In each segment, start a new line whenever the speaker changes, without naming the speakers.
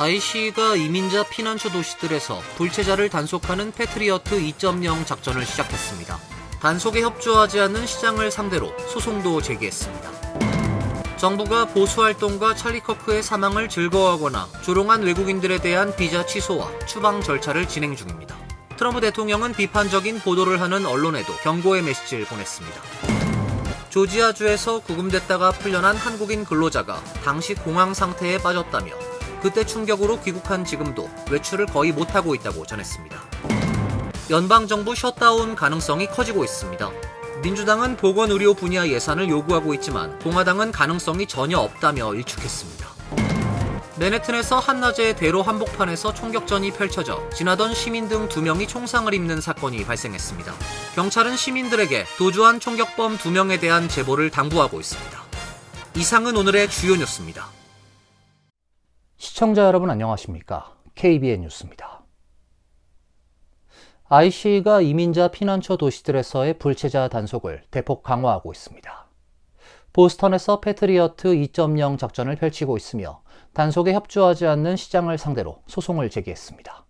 IC가 이민자 피난처 도시들에서 불체자를 단속하는 패트리어트 2.0 작전을 시작했습니다. 단속에 협조하지 않는 시장을 상대로 소송도 제기했습니다. 정부가 보수활동가 찰리 커크의 사망을 즐거워하거나 조롱한 외국인들에 대한 비자 취소와 추방 절차를 진행 중입니다. 트럼프 대통령은 비판적인 보도를 하는 언론에도 경고의 메시지를 보냈습니다. 조지아주에서 구금됐다가 풀려난 한국인 근로자가 당시 공황 상태에 빠졌다며 그때 충격으로 귀국한 지금도 외출을 거의 못하고 있다고 전했습니다. 연방정부 셧다운 가능성이 커지고 있습니다. 민주당은 보건의료 분야 예산을 요구하고 있지만 공화당은 가능성이 전혀 없다며 일축했습니다. 맨해튼에서 한낮에 대로 한복판에서 총격전이 펼쳐져 지나던 시민 등 2명이 총상을 입는 사건이 발생했습니다. 경찰은 시민들에게 도주한 총격범 2명에 대한 제보를 당부하고 있습니다. 이상은 오늘의 주요 뉴스입니다.
시청자 여러분 안녕하십니까? KBN 뉴스입니다. IC가 이민자 피난처 도시들에서의 불체자 단속을 대폭 강화하고 있습니다. 보스턴에서 패트리어트 2.0 작전을 펼치고 있으며 단속에 협조하지 않는 시장을 상대로 소송을 제기했습니다.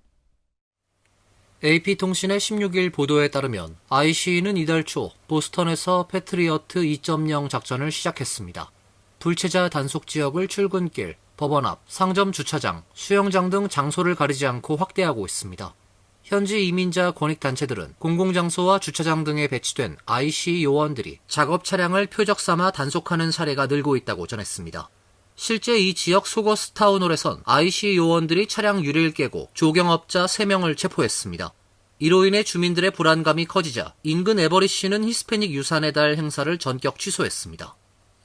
AP통신의 16일 보도에 따르면 IC는 이달 초 보스턴에서 패트리어트 2.0 작전을 시작했습니다. 불체자 단속 지역을 출근길, 법원 앞, 상점 주차장, 수영장 등 장소를 가리지 않고 확대하고 있습니다. 현지 이민자 권익단체들은 공공장소와 주차장 등에 배치된 IC 요원들이 작업 차량을 표적 삼아 단속하는 사례가 늘고 있다고 전했습니다. 실제 이 지역 소거스타운홀에선 IC 요원들이 차량 유리를 깨고 조경업자 3명을 체포했습니다. 이로 인해 주민들의 불안감이 커지자 인근 에버리시는 히스패닉 유산의 달 행사를 전격 취소했습니다.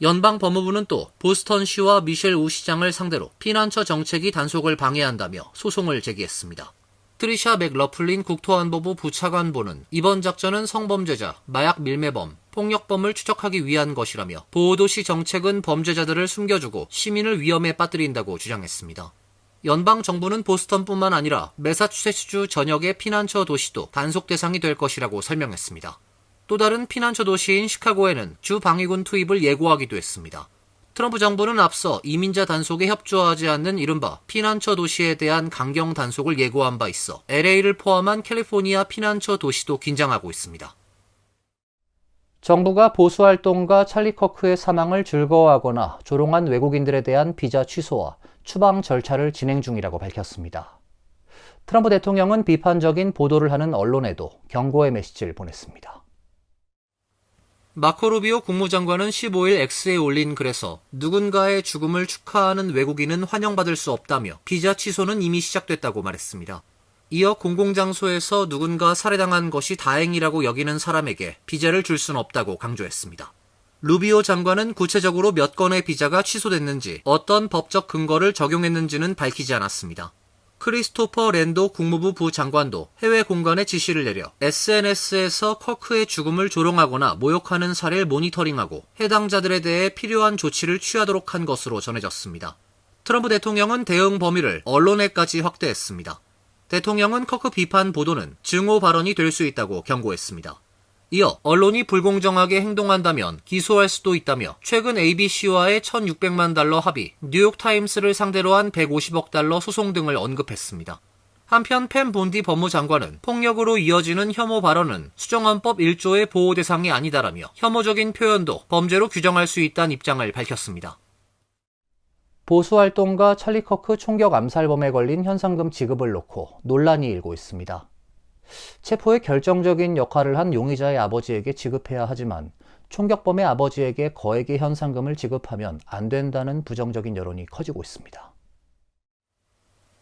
연방 법무부는 또 보스턴시와 미셸 우 시장을 상대로 피난처 정책이 단속을 방해한다며 소송을 제기했습니다. 트리샤 맥러플린 국토안보부 부차관보는 이번 작전은 성범죄자, 마약 밀매범, 폭력범을 추적하기 위한 것이라며 보호도시 정책은 범죄자들을 숨겨주고 시민을 위험에 빠뜨린다고 주장했습니다. 연방정부는 보스턴뿐만 아니라 매사추세츠주 전역의 피난처 도시도 단속 대상이 될 것이라고 설명했습니다. 또 다른 피난처 도시인 시카고에는 주 방위군 투입을 예고하기도 했습니다. 트럼프 정부는 앞서 이민자 단속에 협조하지 않는 이른바 피난처 도시에 대한 강경 단속을 예고한 바 있어 LA를 포함한 캘리포니아 피난처 도시도 긴장하고 있습니다.
정부가 보수활동가 찰리 커크의 사망을 즐거워하거나 조롱한 외국인들에 대한 비자 취소와 추방 절차를 진행 중이라고 밝혔습니다. 트럼프 대통령은 비판적인 보도를 하는 언론에도 경고의 메시지를 보냈습니다.
마코 루비오 국무장관은 15일 X에 올린 글에서 누군가의 죽음을 축하하는 외국인은 환영받을 수 없다며 비자 취소는 이미 시작됐다고 말했습니다. 이어 공공장소에서 누군가 살해당한 것이 다행이라고 여기는 사람에게 비자를 줄 수는 없다고 강조했습니다. 루비오 장관은 구체적으로 몇 건의 비자가 취소됐는지 어떤 법적 근거를 적용했는지는 밝히지 않았습니다. 크리스토퍼 랜도 국무부 부장관도 해외 공간에 지시를 내려 SNS에서 커크의 죽음을 조롱하거나 모욕하는 사례를 모니터링하고 해당자들에 대해 필요한 조치를 취하도록 한 것으로 전해졌습니다. 트럼프 대통령은 대응 범위를 언론에까지 확대했습니다. 대통령은 커크 비판 보도는 증오 발언이 될 수 있다고 경고했습니다. 이어 언론이 불공정하게 행동한다면 기소할 수도 있다며 최근 ABC와의 $1,600만 합의, 뉴욕타임스를 상대로 한 $150억 소송 등을 언급했습니다. 한편 펜 본디 법무장관은 폭력으로 이어지는 혐오 발언은 수정헌법 1조의 보호 대상이 아니다라며 혐오적인 표현도 범죄로 규정할 수 있다는 입장을 밝혔습니다.
보수활동가 찰리 커크 총격 암살범에 걸린 현상금 지급을 놓고 논란이 일고 있습니다. 체포에 결정적인 역할을 한 용의자의 아버지에게 지급해야 하지만 총격범의 아버지에게 거액의 현상금을 지급하면 안 된다는 부정적인 여론이 커지고 있습니다.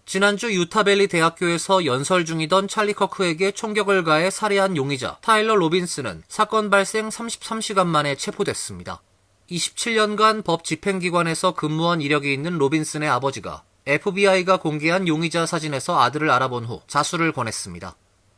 지난주 유타밸리 대학교에서 연설 중이던 찰리 커크에게 총격을 가해 살해한 용의자 타일러 로빈스는 사건 발생 33시간 만에 체포됐습니다. 27년간 법 집행기관에서 근무한 이력이 있는 로빈슨의 아버지가 FBI가 공개한 용의자 사진에서 아들을 알아본 후 자수를 권했습니다.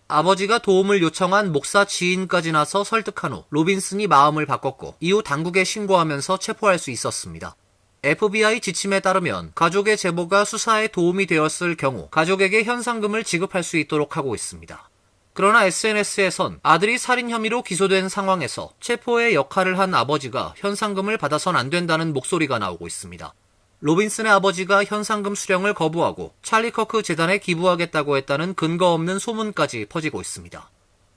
아버지가 도움을 요청한 목사 지인까지 나서 설득한 후 로빈슨이 마음을 바꿨고 이후 당국에 신고하면서 체포할 수 있었습니다. FBI 지침에 따르면 가족의 제보가 수사에 도움이 되었을 경우 가족에게 현상금을 지급할 수 있도록 하고 있습니다. 그러나 SNS에선 아들이 살인 혐의로 기소된 상황에서 체포의 역할을 한 아버지가 현상금을 받아선 안 된다는 목소리가 나오고 있습니다. 로빈슨의 아버지가 현상금 수령을 거부하고 찰리 커크 재단에 기부하겠다고 했다는 근거 없는 소문까지 퍼지고 있습니다.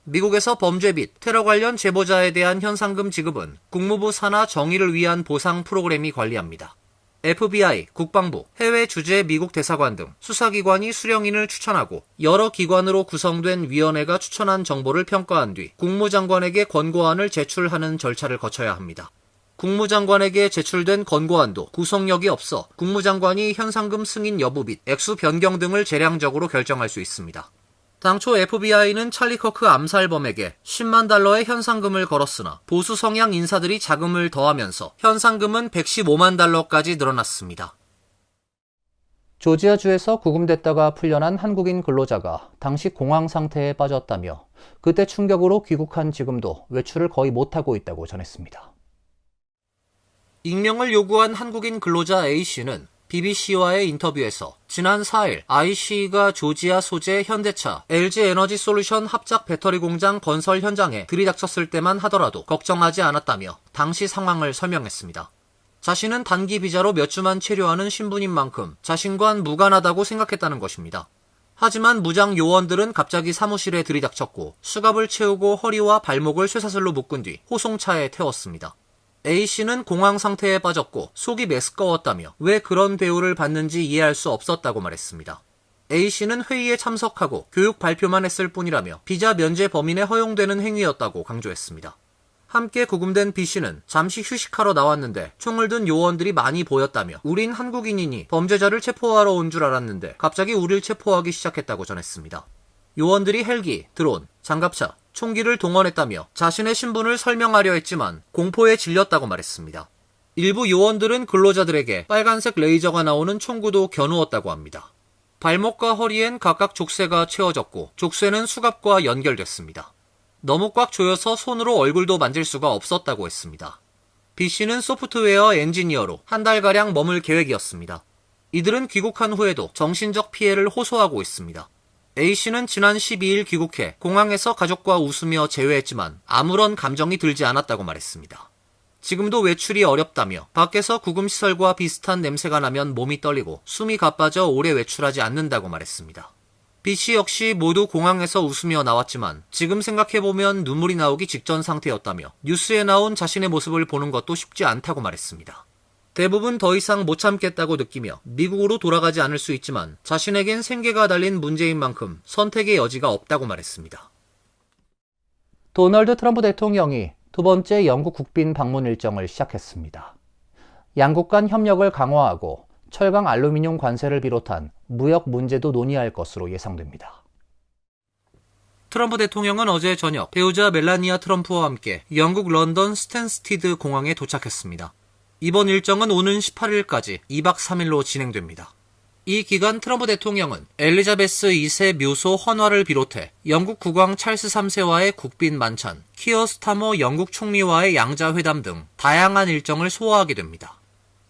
미국에서 범죄 및 테러 관련 제보자에 대한 현상금 지급은 국무부 산하 정의를 위한 보상 프로그램이 관리합니다. FBI, 국방부, 해외 주재 미국 대사관 등 수사기관이 수령인을 추천하고 여러 기관으로 구성된 위원회가 추천한 정보를 평가한 뒤 국무장관에게 권고안을 제출하는 절차를 거쳐야 합니다. 국무장관에게 제출된 권고안도 구속력이 없어 국무장관이 현상금 승인 여부 및 액수 변경 등을 재량적으로 결정할 수 있습니다. 당초 FBI는 찰리 커크 암살범에게 10만 달러의 현상금을 걸었으나 보수 성향 인사들이 자금을 더하면서 현상금은 115만 달러까지 늘어났습니다.
조지아주에서 구금됐다가 풀려난 한국인 근로자가 당시 공황 상태에 빠졌다며 그때 충격으로 귀국한 지금도 외출을 거의 못하고 있다고 전했습니다.
익명을 요구한 한국인 근로자 A씨는 BBC와의 인터뷰에서 지난 4일 IC가 조지아 소재 현대차 LG에너지솔루션 합작 배터리 공장 건설 현장에 들이닥쳤을 때만 하더라도 걱정하지 않았다며 당시 상황을 설명했습니다. 자신은 단기 비자로 몇 주만 체류하는 신분인 만큼 자신과는 무관하다고 생각했다는 것입니다. 하지만 무장 요원들은 갑자기 사무실에 들이닥쳤고 수갑을 채우고 허리와 발목을 쇠사슬로 묶은 뒤 호송차에 태웠습니다. A씨는 공황 상태에 빠졌고 속이 메스꺼웠다며 왜 그런 대우를 받는지 이해할 수 없었다고 말했습니다. A씨는 회의에 참석하고 교육 발표만 했을 뿐이라며 비자 면제 범인에 허용되는 행위였다고 강조했습니다. 함께 구금된 B씨는 잠시 휴식하러 나왔는데 총을 든 요원들이 많이 보였다며 우린 한국인이니 범죄자를 체포하러 온 줄 알았는데 갑자기 우릴 체포하기 시작했다고 전했습니다. 요원들이 헬기, 드론, 장갑차, 총기를 동원했다며 자신의 신분을 설명하려 했지만 공포에 질렸다고 말했습니다. 일부 요원들은 근로자들에게 빨간색 레이저가 나오는 총구도 겨누었다고 합니다. 발목과 허리엔 각각 족쇄가 채워졌고 족쇄는 수갑과 연결됐습니다. 너무 꽉 조여서 손으로 얼굴도 만질 수가 없었다고 했습니다. B씨는 소프트웨어 엔지니어로 한 달가량 머물 계획이었습니다. 이들은 귀국한 후에도 정신적 피해를 호소하고 있습니다. A씨는 지난 12일 귀국해 공항에서 가족과 웃으며 재회했지만 아무런 감정이 들지 않았다고 말했습니다. 지금도 외출이 어렵다며 밖에서 구금시설과 비슷한 냄새가 나면 몸이 떨리고 숨이 가빠져 오래 외출하지 않는다고 말했습니다. B씨 역시 모두 공항에서 웃으며 나왔지만 지금 생각해보면 눈물이 나오기 직전 상태였다며 뉴스에 나온 자신의 모습을 보는 것도 쉽지 않다고 말했습니다. 대부분 더 이상 못 참겠다고 느끼며 미국으로 돌아가지 않을 수 있지만 자신에겐 생계가 달린 문제인 만큼 선택의 여지가 없다고 말했습니다.
도널드 트럼프 대통령이 두 번째 영국 국빈 방문 일정을 시작했습니다. 양국 간 협력을 강화하고 철강 알루미늄 관세를 비롯한 무역 문제도 논의할 것으로 예상됩니다.
트럼프 대통령은 어제 저녁 배우자 멜라니아 트럼프와 함께 영국 런던 스탠스티드 공항에 도착했습니다. 이번 일정은 오는 18일까지 2박 3일로 진행됩니다. 이 기간 트럼프 대통령은 엘리자베스 2세 묘소 헌화를 비롯해 영국 국왕 찰스 3세와의 국빈 만찬, 키어 스타머 영국 총리와의 양자회담 등 다양한 일정을 소화하게 됩니다.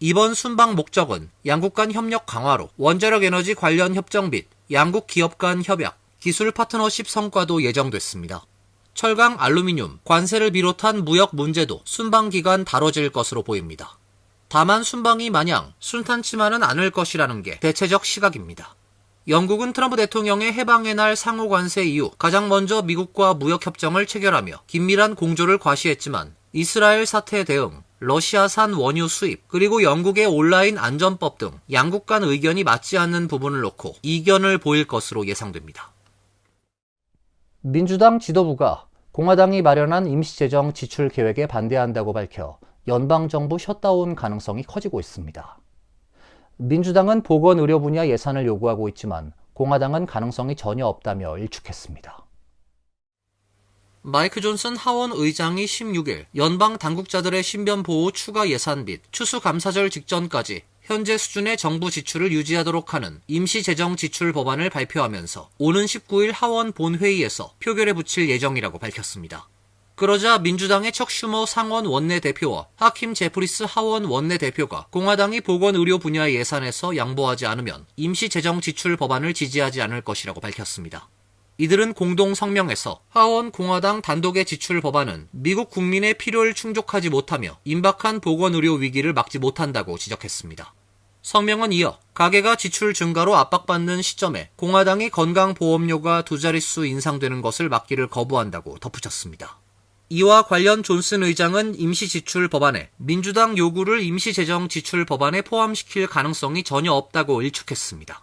이번 순방 목적은 양국 간 협력 강화로 원자력 에너지 관련 협정 및 양국 기업 간 협약, 기술 파트너십 성과도 예정됐습니다. 철강, 알루미늄, 관세를 비롯한 무역 문제도 순방 기간 다뤄질 것으로 보입니다. 다만 순방이 마냥 순탄치만은 않을 것이라는 게 대체적 시각입니다. 영국은 트럼프 대통령의 해방의 날 상호 관세 이후 가장 먼저 미국과 무역협정을 체결하며 긴밀한 공조를 과시했지만 이스라엘 사태 대응, 러시아산 원유 수입, 그리고 영국의 온라인 안전법 등 양국 간 의견이 맞지 않는 부분을 놓고 이견을 보일 것으로 예상됩니다.
민주당 지도부가 공화당이 마련한 임시재정 지출 계획에 반대한다고 밝혀 연방정부 셧다운 가능성이 커지고 있습니다. 민주당은 보건의료 분야 예산을 요구하고 있지만 공화당은 가능성이 전혀 없다며 일축했습니다.
마이크 존슨 하원 의장이 16일 연방 당국자들의 신변 보호 추가 예산 및 추수감사절 직전까지 현재 수준의 정부 지출을 유지하도록 하는 임시재정 지출 법안을 발표하면서 오는 19일 하원 본회의에서 표결에 붙일 예정이라고 밝혔습니다. 그러자 민주당의 척 슈머 상원 원내대표와 하킴 제프리스 하원 원내대표가 공화당이 보건의료 분야 예산에서 양보하지 않으면 임시재정 지출 법안을 지지하지 않을 것이라고 밝혔습니다. 이들은 공동 성명에서 하원 공화당 단독의 지출 법안은 미국 국민의 필요를 충족하지 못하며 임박한 보건의료 위기를 막지 못한다고 지적했습니다. 성명은 이어 가계가 지출 증가로 압박받는 시점에 공화당이 건강보험료가 두 자릿수 인상되는 것을 막기를 거부한다고 덧붙였습니다. 이와 관련 존슨 의장은 임시지출 법안에 민주당 요구를 임시재정 지출 법안에 포함시킬 가능성이 전혀 없다고 일축했습니다.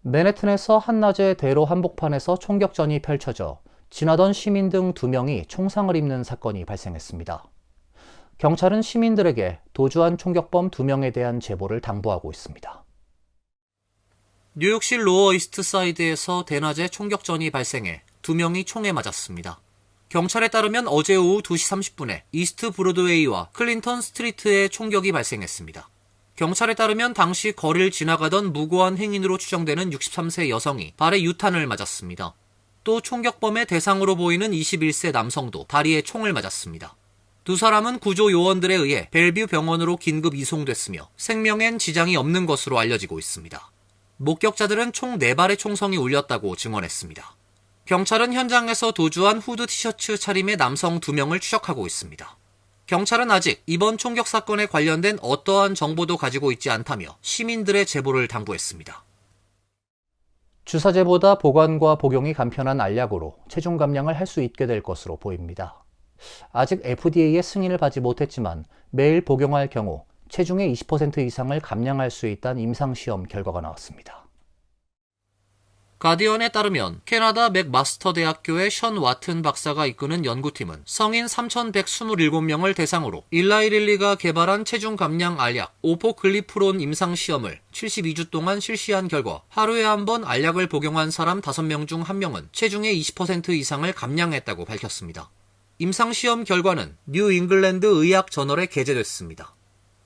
맨해튼에서 한낮에 대로 한복판에서 총격전이 펼쳐져 지나던 시민 등 2명이 총상을 입는 사건이 발생했습니다. 경찰은 시민들에게 도주한 총격범 2명에 대한 제보를 당부하고 있습니다.
뉴욕시 로어 이스트 사이드에서 대낮에 총격전이 발생해 2명이 총에 맞았습니다. 경찰에 따르면 어제 오후 2시 30분에 이스트 브로드웨이와 클린턴 스트리트에 총격이 발생했습니다. 경찰에 따르면 당시 거리를 지나가던 무고한 행인으로 추정되는 63세 여성이 발에 유탄을 맞았습니다. 또 총격범의 대상으로 보이는 21세 남성도 다리에 총을 맞았습니다. 두 사람은 구조 요원들에 의해 벨뷰 병원으로 긴급 이송됐으며 생명엔 지장이 없는 것으로 알려지고 있습니다. 목격자들은 총 4발의 총성이 울렸다고 증언했습니다. 경찰은 현장에서 도주한 후드 티셔츠 차림의 남성 2명을 추적하고 있습니다. 경찰은 아직 이번 총격 사건에 관련된 어떠한 정보도 가지고 있지 않다며 시민들의 제보를 당부했습니다.
주사제보다 보관과 복용이 간편한 알약으로 체중 감량을 할 수 있게 될 것으로 보입니다. 아직 FDA의 승인을 받지 못했지만 매일 복용할 경우 체중의 20% 이상을 감량할 수 있다는 임상시험 결과가 나왔습니다.
가디언에 따르면 캐나다 맥마스터 대학교의 션 와튼 박사가 이끄는 연구팀은 성인 3,127명을 대상으로 일라이 릴리가 개발한 체중 감량 알약 오포글리프론 임상시험을 72주 동안 실시한 결과 하루에 한 번 알약을 복용한 사람 5명 중 1명은 체중의 20% 이상을 감량했다고 밝혔습니다. 임상시험 결과는 뉴 잉글랜드 의학 저널에 게재됐습니다.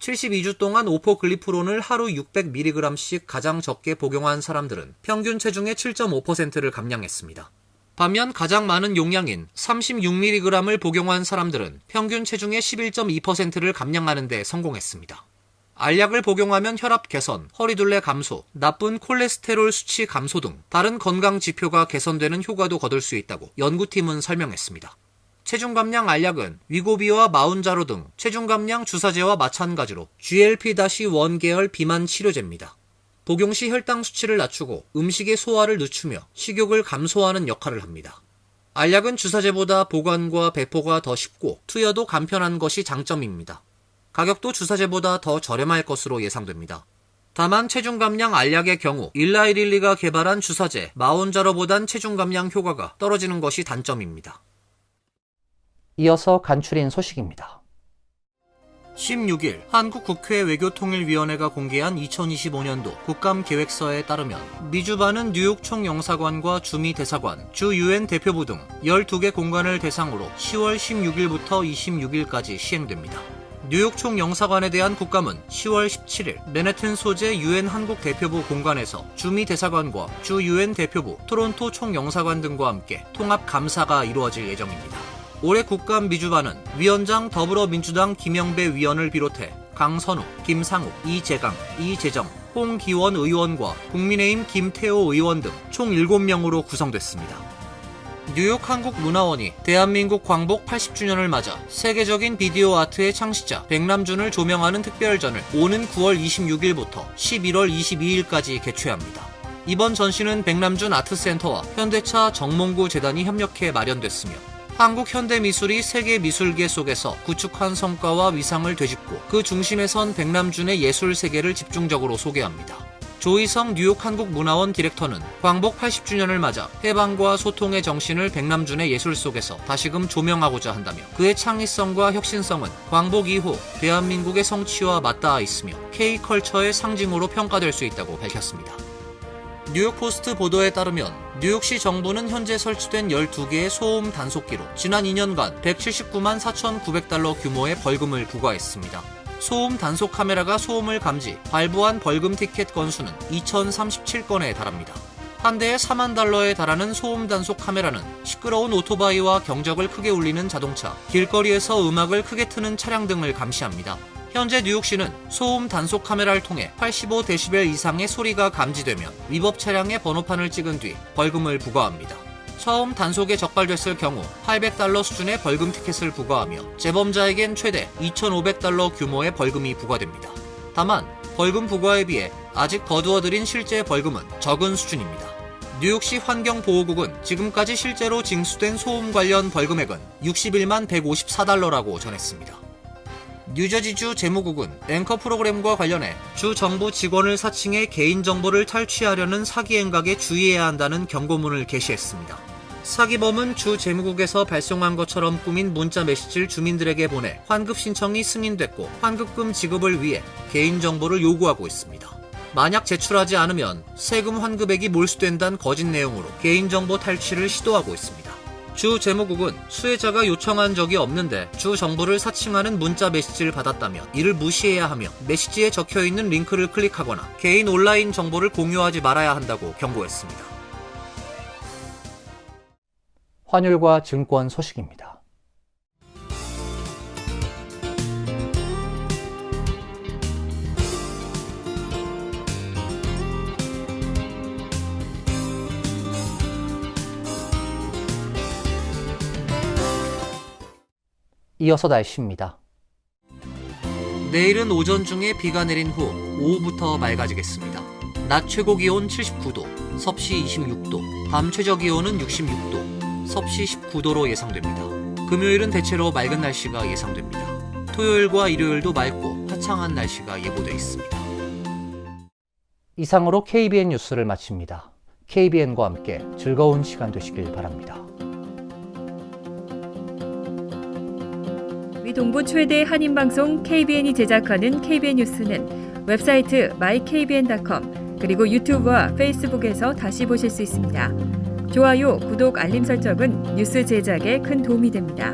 72주 동안 오포글리프론을 하루 600mg씩 가장 적게 복용한 사람들은 평균 체중의 7.5%를 감량했습니다. 반면 가장 많은 용량인 36mg을 복용한 사람들은 평균 체중의 11.2%를 감량하는 데 성공했습니다. 알약을 복용하면 혈압 개선, 허리둘레 감소, 나쁜 콜레스테롤 수치 감소 등 다른 건강 지표가 개선되는 효과도 거둘 수 있다고 연구팀은 설명했습니다. 체중 감량 알약은 위고비와 마운자로 등 체중 감량 주사제와 마찬가지로 GLP-1 계열 비만 치료제입니다. 복용 시 혈당 수치를 낮추고 음식의 소화를 늦추며 식욕을 감소하는 역할을 합니다. 알약은 주사제보다 보관과 배포가 더 쉽고 투여도 간편한 것이 장점입니다. 가격도 주사제보다 더 저렴할 것으로 예상됩니다. 다만 체중 감량 알약의 경우 일라이 릴리가 개발한 주사제 마운자로보단 체중 감량 효과가 떨어지는 것이 단점입니다.
이어서 간추린 소식입니다.
16일 한국국회 외교통일위원회가 공개한 2025년도 국감계획서에 따르면 미주반은 뉴욕 총영사관과 주미 대사관, 주 유엔 대표부 등 12개 공간을 대상으로 10월 16일부터 26일까지 시행됩니다. 뉴욕 총영사관에 대한 국감은 10월 17일 맨해튼 소재 유엔 한국 대표부 공간에서 주미 대사관과 주 유엔 대표부, 토론토 총영사관 등과 함께 통합 감사가 이루어질 예정입니다. 올해 국감 미주반은 위원장 더불어민주당 김영배 위원을 비롯해 강선우, 김상욱, 이재강, 이재정, 홍기원 의원과 국민의힘 김태호 의원 등 총 7명으로 구성됐습니다. 뉴욕 한국문화원이 대한민국 광복 80주년을 맞아 세계적인 비디오 아트의 창시자 백남준을 조명하는 특별전을 오는 9월 26일부터 11월 22일까지 개최합니다. 이번 전시는 백남준 아트센터와 현대차 정몽구 재단이 협력해 마련됐으며 한국 현대미술이 세계 미술계 속에서 구축한 성과와 위상을 되짚고 그 중심에 선 백남준의 예술 세계를 집중적으로 소개합니다. 조희성 뉴욕 한국문화원 디렉터는 광복 80주년을 맞아 해방과 소통의 정신을 백남준의 예술 속에서 다시금 조명하고자 한다며 그의 창의성과 혁신성은 광복 이후 대한민국의 성취와 맞닿아 있으며 K컬처의 상징으로 평가될 수 있다고 밝혔습니다. 뉴욕포스트 보도에 따르면 뉴욕시 정부는 현재 설치된 12개의 소음 단속기로 지난 2년간 179만 4,900달러 규모의 벌금을 부과했습니다. 소음 단속 카메라가 소음을 감지, 발부한 벌금 티켓 건수는 2,037건에 달합니다. 한 대에 4만 달러에 달하는 소음 단속 카메라는 시끄러운 오토바이와 경적을 크게 울리는 자동차, 길거리에서 음악을 크게 트는 차량 등을 감시합니다. 현재 뉴욕시는 소음 단속 카메라를 통해 85데시벨 이상의 소리가 감지되면 위법 차량의 번호판을 찍은 뒤 벌금을 부과합니다. 처음 단속에 적발됐을 경우 800달러 수준의 벌금 티켓을 부과하며 재범자에겐 최대 2,500달러 규모의 벌금이 부과됩니다. 다만 벌금 부과에 비해 아직 거두어들인 실제 벌금은 적은 수준입니다. 뉴욕시 환경보호국은 지금까지 실제로 징수된 소음 관련 벌금액은 61만 154달러라고 전했습니다. 뉴저지주 재무국은 앵커 프로그램과 관련해 주 정부 직원을 사칭해 개인정보를 탈취하려는 사기 행각에 주의해야 한다는 경고문을 게시했습니다. 사기범은 주 재무국에서 발송한 것처럼 꾸민 문자 메시지를 주민들에게 보내 환급 신청이 승인됐고 환급금 지급을 위해 개인정보를 요구하고 있습니다. 만약 제출하지 않으면 세금 환급액이 몰수된다는 거짓 내용으로 개인정보 탈취를 시도하고 있습니다. 주 재무국은 수혜자가 요청한 적이 없는데 주 정보를 사칭하는 문자 메시지를 받았다면 이를 무시해야 하며 메시지에 적혀있는 링크를 클릭하거나 개인 온라인 정보를 공유하지 말아야 한다고 경고했습니다.
환율과 증권 소식입니다. 이어서 날씨입니다.
내일은 오전 중에 비가 내린 후 오후부터 맑아지겠습니다. 낮 최고 기온 79도, 섭씨 26도, 밤 최저 기온은 66도, 섭씨 19도로 예상됩니다. 금요일은 대체로 맑은 날씨가 예상됩니다. 토요일과 일요일도 맑고 화창한 날씨가 예보돼 있습니다.
이상으로 KBN 뉴스를 마칩니다. KBN과 함께 즐거운 시간 되시길 바랍니다.
위 동부 최대 한인방송 KBN이 제작하는 KBN 뉴스는 웹사이트 mykbn.com 그리고 유튜브와 페이스북에서 다시 보실 수 있습니다. 좋아요, 구독, 알림 설정은 뉴스 제작에 큰 도움이 됩니다.